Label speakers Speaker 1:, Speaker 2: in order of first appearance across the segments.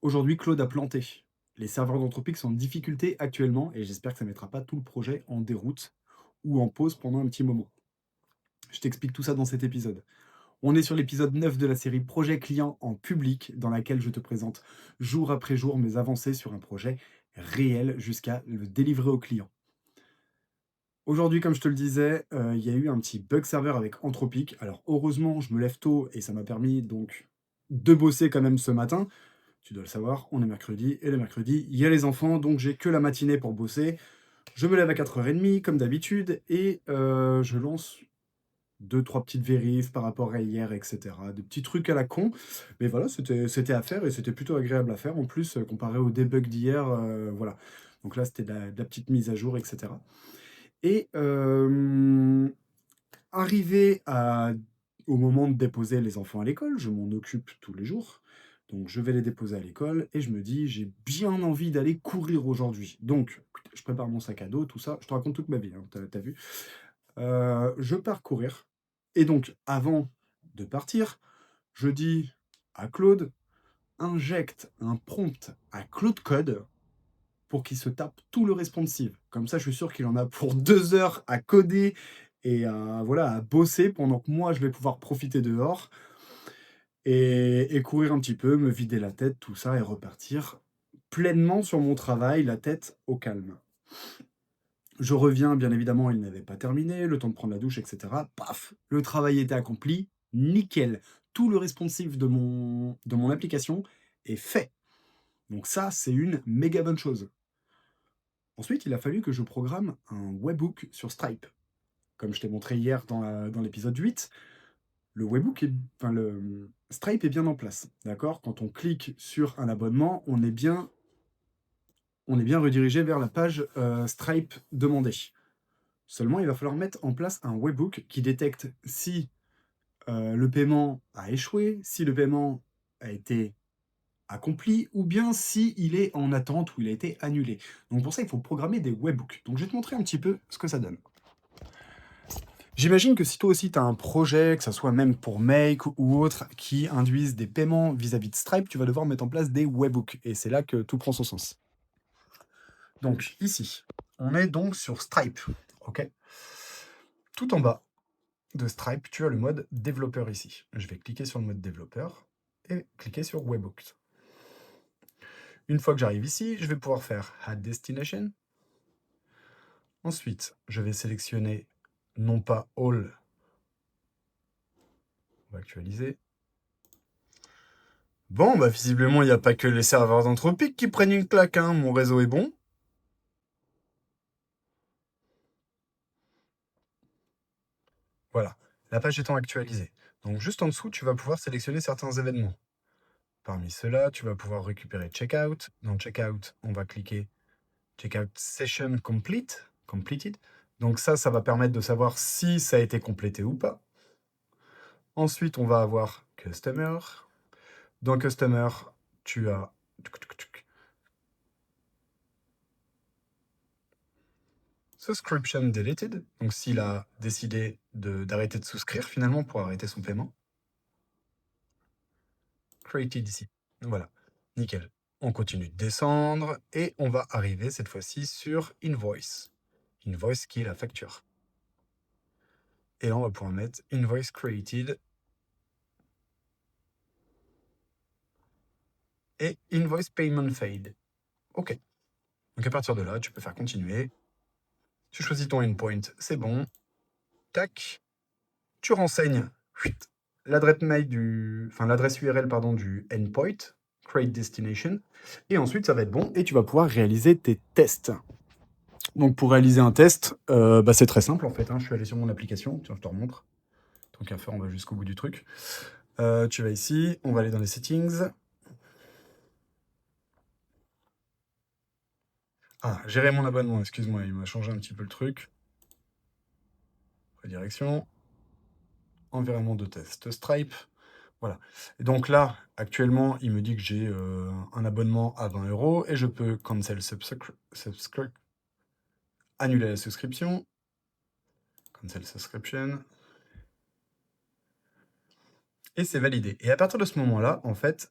Speaker 1: Aujourd'hui, Claude a planté. Les serveurs d'Anthropic sont en difficulté actuellement et j'espère que ça ne mettra pas tout le projet en déroute ou en pause pendant un petit moment. Je t'explique tout ça dans cet épisode. On est sur l'épisode 9 de la série Projet client en public, dans laquelle je te présente jour après jour mes avancées sur un projet réel jusqu'à le délivrer au client. Aujourd'hui, comme je te le disais, il y a eu un petit bug serveur avec Anthropic. Alors heureusement, je me lève tôt et ça m'a permis donc de bosser quand même ce matin. Tu dois le savoir, on est mercredi et le mercredi, il y a les enfants, donc j'ai que la matinée pour bosser. Je me lève à 4h30 comme d'habitude et je lance deux, trois petites vérifs par rapport à hier, et cetera. Des petits trucs à la con, mais voilà, c'était à faire et c'était plutôt agréable à faire en plus, comparé au debug d'hier, voilà. Donc là, c'était de la petite mise à jour, et cetera. Et arrivé au moment de déposer les enfants à l'école, je m'en occupe tous les jours. Donc je vais les déposer à l'école et je me dis, j'ai bien envie d'aller courir aujourd'hui. Donc je prépare mon sac à dos, tout ça. Je te raconte toute ma vie, hein, t'as vu. Je pars courir. Et donc avant de partir, je dis à Claude, injecte un prompt à Claude Code pour qu'il se tape tout le responsive. Comme ça, je suis sûr qu'il en a pour 2 heures à coder et voilà, à bosser pendant que moi, je vais pouvoir profiter dehors et courir un petit peu, me vider la tête, tout ça, et repartir pleinement sur mon travail, la tête au calme. Je reviens, bien évidemment, il n'avait pas terminé, le temps de prendre la douche, etc. Paf, le travail était accompli, nickel. Tout le responsive de mon application est fait. Donc ça, c'est une méga bonne chose. Ensuite, il a fallu que je programme un webhook sur Stripe. Comme je t'ai montré hier dans l'épisode 8, le Stripe est bien en place. D'accord. Quand on clique sur un abonnement, on est bien redirigé vers la page Stripe demandée. Seulement, il va falloir mettre en place un webhook qui détecte si le paiement a échoué, si le paiement a été accompli, ou bien si il est en attente ou il a été annulé. Donc pour ça, il faut programmer des webhooks. Donc je vais te montrer un petit peu ce que ça donne. J'imagine que si toi aussi tu as un projet, que ça soit même pour Make ou autre, qui induisent des paiements vis-à-vis de Stripe, tu vas devoir mettre en place des webhooks. Et c'est là que tout prend son sens. Donc ici, on est donc sur Stripe. Ok. Tout en bas de Stripe, tu as le mode développeur ici. Je vais cliquer sur le mode développeur et cliquer sur Webhooks. Une fois que j'arrive ici, je vais pouvoir faire Add Destination. Ensuite, je vais sélectionner non pas All, on va actualiser. Bon, bah visiblement, il n'y a pas que les serveurs d'Anthropic qui prennent une claque, hein. Mon réseau est bon. Voilà, la page étant actualisée. Donc juste en dessous, tu vas pouvoir sélectionner certains événements. Parmi ceux-là, tu vas pouvoir récupérer Checkout. Dans Checkout, on va cliquer Checkout Session Completed. Donc ça va permettre de savoir si ça a été complété ou pas. Ensuite, on va avoir Customer. Dans Customer, tu as Subscription Deleted. Donc s'il a décidé d'arrêter de souscrire finalement pour arrêter son paiement. Created ici. Voilà, nickel. On continue de descendre et on va arriver cette fois-ci sur Invoice. Invoice qui est la facture. Et là, on va pouvoir mettre Invoice Created et Invoice Payment Fade. OK. Donc à partir de là, tu peux faire continuer. Tu choisis ton endpoint, c'est bon. Tac. Tu renseignes l'adresse mail l'adresse URL pardon, du endpoint, create destination, et ensuite ça va être bon et tu vas pouvoir réaliser tes tests. Donc pour réaliser un test, c'est très simple en fait, hein. Je suis allé sur mon application, tiens je te remontre. Tant qu'à faire, on va jusqu'au bout du truc. Tu vas ici, on va aller dans les settings. Ah, gérer mon abonnement, excuse-moi, il m'a changé un petit peu le truc. Redirection. Environnement de test Stripe. Voilà. Et donc là, actuellement, il me dit que j'ai un abonnement à 20 € et je peux cancel annuler la souscription. Cancel subscription. Et c'est validé. Et à partir de ce moment-là, en fait,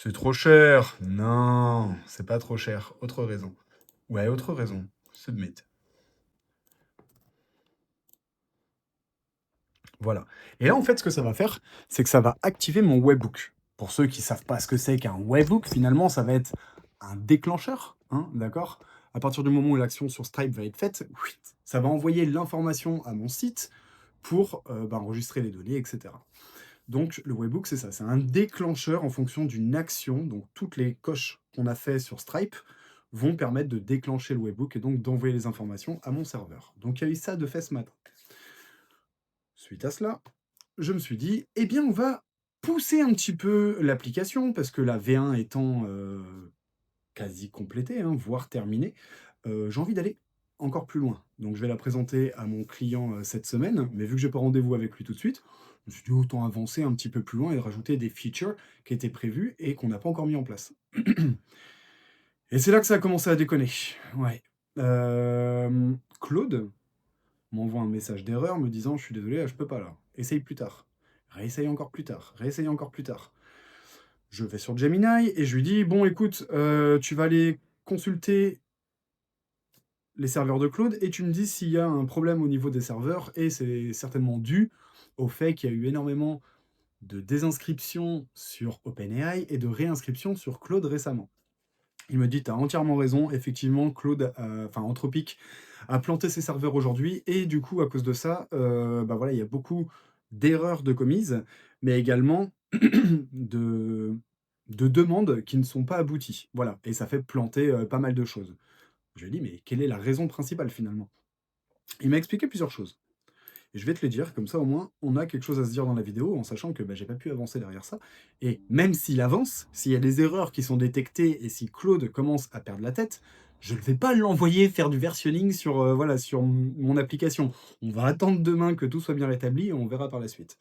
Speaker 1: C'est trop cher. Non, c'est pas trop cher. Autre raison. Ouais, autre raison. Submit. Voilà. Et là, en fait, ce que ça va faire, c'est que ça va activer mon webhook. Pour ceux qui savent pas ce que c'est qu'un webhook, finalement, ça va être un déclencheur, hein, d'accord? À partir du moment où l'action sur Stripe va être faite, whitt, ça va envoyer l'information à mon site pour enregistrer les données, etc. Donc, le webhook, c'est ça, c'est un déclencheur en fonction d'une action. Donc, toutes les coches qu'on a fait sur Stripe vont permettre de déclencher le webhook et donc d'envoyer les informations à mon serveur. Donc, il y a eu ça de fait ce matin. Suite à cela, je me suis dit, eh bien, on va pousser un petit peu l'application, parce que la V1 étant quasi complétée, hein, voire terminée, j'ai envie d'aller encore plus loin. Donc, je vais la présenter à mon client cette semaine, mais vu que j'ai pas rendez-vous avec lui tout de suite, je me suis dit, autant avancer un petit peu plus loin et rajouter des features qui étaient prévues et qu'on n'a pas encore mis en place. Et c'est là que ça a commencé à déconner. Ouais. Claude m'envoie un message d'erreur me disant: «Je suis désolé, là, je peux pas là. Essaye plus tard. Réessaye encore plus tard. Réessaye encore plus tard». Je vais sur Gemini et je lui dis: «Bon écoute, tu vas aller consulter les serveurs de Claude et tu me dis s'il y a un problème au niveau des serveurs et c'est certainement dû au fait qu'il y a eu énormément de désinscriptions sur OpenAI et de réinscriptions sur Claude récemment». Il me dit: «Tu as entièrement raison, effectivement, Claude, enfin Anthropic a planté ses serveurs aujourd'hui et du coup, à cause de ça, voilà, il y a beaucoup d'erreurs de commises, mais également de demandes qui ne sont pas abouties. Voilà, et ça fait planter, pas mal de choses». Je lui ai dit: «Mais quelle est la raison principale, finalement?» Il m'a expliqué plusieurs choses. Et je vais te les dire, comme ça au moins on a quelque chose à se dire dans la vidéo, en sachant que j'ai pas pu avancer derrière ça. Et même s'il avance, s'il y a des erreurs qui sont détectées et si Claude commence à perdre la tête, je ne vais pas l'envoyer faire du versionning sur, voilà, sur mon application. On va attendre demain que tout soit bien rétabli et on verra par la suite.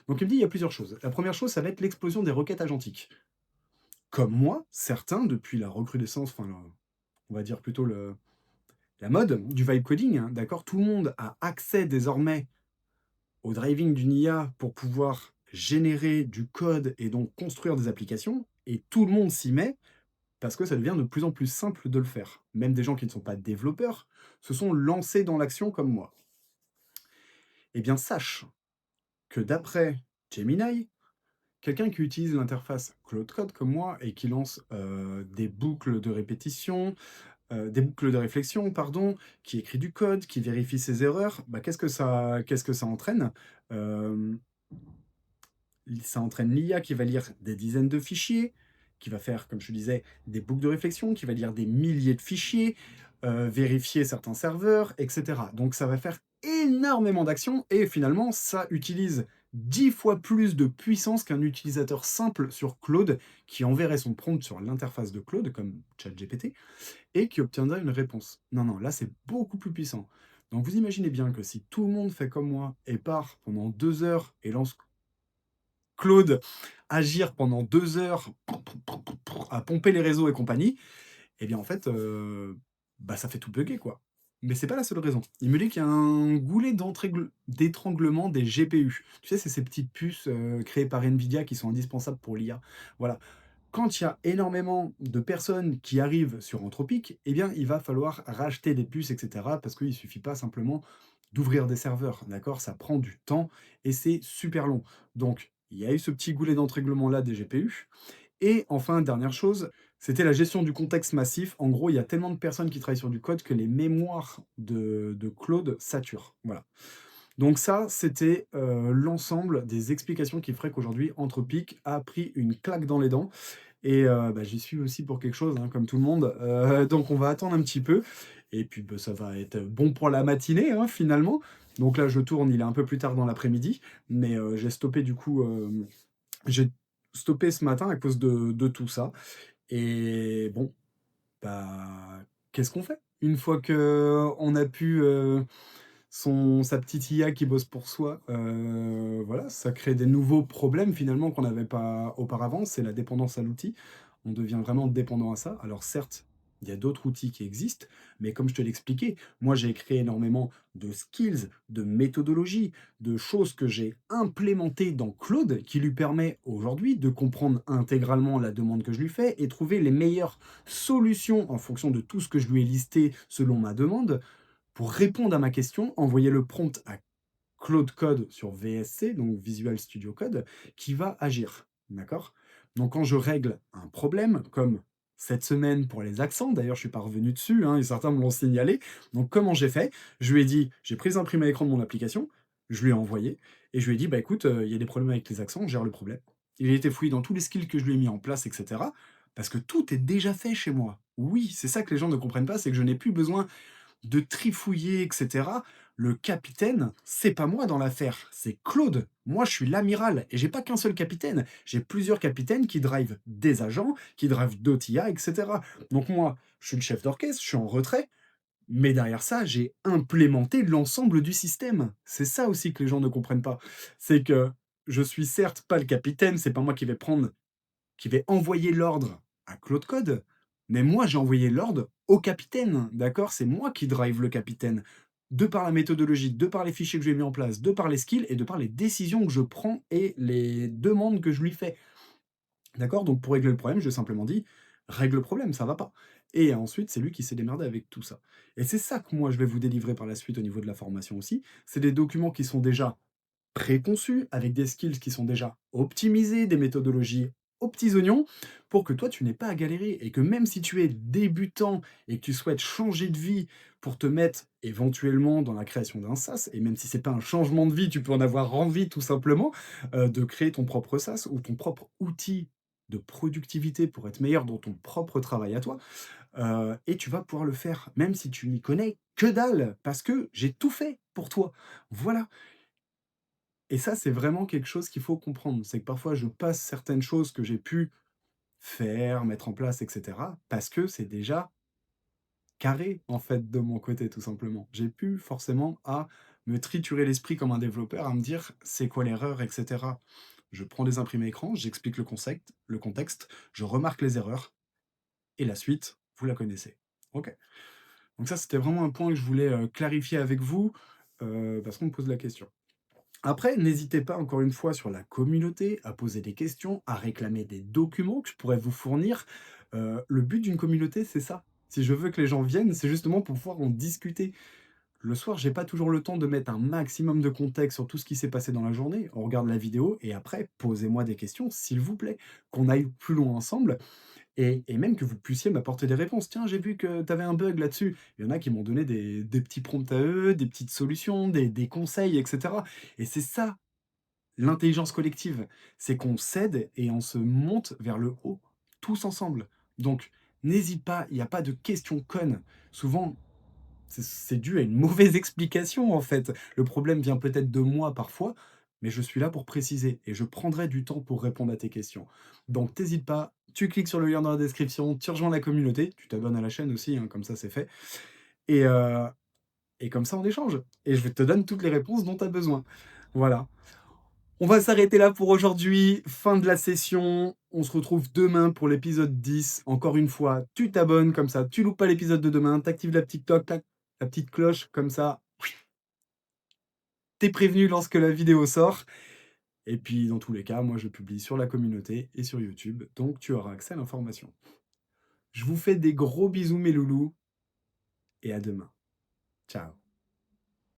Speaker 1: Donc il me dit, il y a plusieurs choses. La première chose, ça va être l'explosion des requêtes agentiques. Comme moi, certains, depuis la recrudescence, on va dire plutôt la mode du vibe coding, hein, d'accord, tout le monde a accès désormais au driving d'une IA pour pouvoir générer du code et donc construire des applications, et tout le monde s'y met parce que ça devient de plus en plus simple de le faire. Même des gens qui ne sont pas développeurs se sont lancés dans l'action comme moi. Eh bien, sache que d'après Gemini, quelqu'un qui utilise l'interface Claude Code comme moi et qui lance des boucles de répétition, des boucles de réflexion, pardon, qui écrit du code, qui vérifie ses erreurs, qu'est-ce que ça entraîne? Euh, Ça entraîne l'IA qui va lire des dizaines de fichiers, qui va faire, comme je te disais, des boucles de réflexion, qui va lire des milliers de fichiers, vérifier certains serveurs, etc. Donc ça va faire énormément d'actions et finalement, ça utilise 10 fois plus de puissance qu'un utilisateur simple sur Claude qui enverrait son prompt sur l'interface de Claude, comme ChatGPT, et qui obtiendrait une réponse. Non, non, là, c'est beaucoup plus puissant. Donc vous imaginez bien que si tout le monde fait comme moi et part pendant 2 heures et lance Claude agir pendant 2 heures à pomper les réseaux et compagnie, eh bien, en fait, ça fait tout bugger, quoi. Mais c'est pas la seule raison. Il me dit qu'il y a un goulet d'étranglement des GPU. Tu sais, c'est ces petites puces, créées par Nvidia qui sont indispensables pour l'IA. Voilà. Quand il y a énormément de personnes qui arrivent sur Anthropic, eh bien, il va falloir racheter des puces, et cetera, parce qu'il suffit pas simplement d'ouvrir des serveurs, d'accord? Ça prend du temps et c'est super long. Donc, il y a eu ce petit goulet d'entrèglement-là des GPU. Et enfin, dernière chose, c'était la gestion du contexte massif. En gros, il y a tellement de personnes qui travaillent sur du code que les mémoires de Claude saturent. Voilà. Donc ça, c'était l'ensemble des explications qui feraient qu'aujourd'hui, Anthropic a pris une claque dans les dents. Et j'y suis aussi pour quelque chose, hein, comme tout le monde. Donc on va attendre un petit peu. Et puis ça va être bon pour la matinée, hein, finalement. Donc là, je tourne, il est un peu plus tard dans l'après-midi. Mais j'ai stoppé du coup, j'ai stoppé ce matin à cause de tout ça. Et bon, qu'est-ce qu'on fait? Une fois que on a pu sa petite IA qui bosse pour soi, voilà, ça crée des nouveaux problèmes finalement qu'on n'avait pas auparavant, c'est la dépendance à l'outil. On devient vraiment dépendant à ça. Alors certes, Il y a d'autres outils qui existent, mais comme je te l'expliquais, moi j'ai créé énormément de skills, de méthodologies, de choses que j'ai implémentées dans Claude qui lui permet aujourd'hui de comprendre intégralement la demande que je lui fais et trouver les meilleures solutions en fonction de tout ce que je lui ai listé selon ma demande pour répondre à ma question, envoyer le prompt à Claude Code sur VSC, donc Visual Studio Code, qui va agir. D'accord? Donc quand je règle un problème, comme cette semaine pour les accents, d'ailleurs je suis pas revenu dessus, hein, et certains me l'ont signalé. Donc comment j'ai fait? Je lui ai dit, j'ai pris un imprimé à l'écran de mon application, je lui ai envoyé, et je lui ai dit, bah écoute, il y a des problèmes avec les accents, on gère le problème. Il a été fouillé dans tous les skills que je lui ai mis en place, etc. Parce que tout est déjà fait chez moi. Oui, c'est ça que les gens ne comprennent pas, c'est que je n'ai plus besoin de trifouiller, et cetera. Le capitaine, c'est pas moi dans l'affaire, c'est Claude. Moi, je suis l'amiral et j'ai pas qu'un seul capitaine. J'ai plusieurs capitaines qui drivent des agents, qui drivent d'autres IA, et cetera. Donc moi, je suis le chef d'orchestre, je suis en retrait, mais derrière ça, j'ai implémenté l'ensemble du système. C'est ça aussi que les gens ne comprennent pas. C'est que je suis certes pas le capitaine, c'est pas moi qui vais envoyer l'ordre à Claude Code, mais moi j'ai envoyé l'ordre au capitaine, d'accord? C'est moi qui drive le capitaine, de par la méthodologie, de par les fichiers que j'ai mis en place, de par les skills et de par les décisions que je prends et les demandes que je lui fais, d'accord? Donc pour régler le problème, je lui ai simplement dit: «Règle le problème, ça va pas» et ensuite c'est lui qui s'est démerdé avec tout ça et c'est ça que moi je vais vous délivrer par la suite au niveau de la formation aussi. C'est des documents qui sont déjà préconçus, avec des skills qui sont déjà optimisés, des méthodologies aux petits oignons, pour que toi, tu n'aies pas à galérer et que même si tu es débutant et que tu souhaites changer de vie pour te mettre éventuellement dans la création d'un SaaS, et même si c'est pas un changement de vie, tu peux en avoir envie tout simplement, de créer ton propre SaaS ou ton propre outil de productivité pour être meilleur dans ton propre travail à toi, et tu vas pouvoir le faire, même si tu n'y connais que dalle, parce que j'ai tout fait pour toi. Voilà. Et ça, c'est vraiment quelque chose qu'il faut comprendre. C'est que parfois, je passe certaines choses que j'ai pu faire, mettre en place, et cetera, parce que c'est déjà carré, en fait, de mon côté, tout simplement. J'ai plus forcément à me triturer l'esprit comme un développeur, à me dire: «C'est quoi l'erreur?» et cetera. Je prends des imprimés écrans, j'explique le contexte, je remarque les erreurs et la suite, vous la connaissez. OK? Donc ça, c'était vraiment un point que je voulais, clarifier avec vous, parce qu'on me pose la question. Après, n'hésitez pas, encore une fois, sur la communauté, à poser des questions, à réclamer des documents que je pourrais vous fournir. Le but d'une communauté, c'est ça. Si je veux que les gens viennent, c'est justement pour pouvoir en discuter. Le soir, j'ai pas toujours le temps de mettre un maximum de contexte sur tout ce qui s'est passé dans la journée. On regarde la vidéo et après, posez-moi des questions, s'il vous plaît, qu'on aille plus loin ensemble et même que vous puissiez m'apporter des réponses. Tiens, j'ai vu que tu avais un bug là-dessus. Il y en a qui m'ont donné des petits prompts à eux, des petites solutions, des conseils, et cetera. Et c'est ça, l'intelligence collective. C'est qu'on s'aide et on se monte vers le haut, tous ensemble. Donc, n'hésite pas, il n'y a pas de questions connes. Souvent, c'est dû à une mauvaise explication, en fait. Le problème vient peut-être de moi parfois, mais je suis là pour préciser et je prendrai du temps pour répondre à tes questions. Donc tu pas, tu cliques sur le lien dans la description, tu rejoins la communauté, tu t'abonnes à la chaîne aussi, hein, comme ça c'est fait et heu et comme ça on échange et je te donne toutes les réponses dont tu as besoin. Voilà. On va s'arrêter là pour aujourd'hui, fin de la session. On se retrouve demain pour l'épisode 10. Encore une fois, tu t'abonnes comme ça, tu loupes pas l'épisode de demain, tu actives la petite cloche, la petite cloche comme ça, tu es prévenu lorsque la vidéo sort et puis dans tous les cas, moi je publie sur la communauté et sur YouTube, donc tu auras accès à l'information. Je vous fais des gros bisous mes loulous et à demain. Ciao.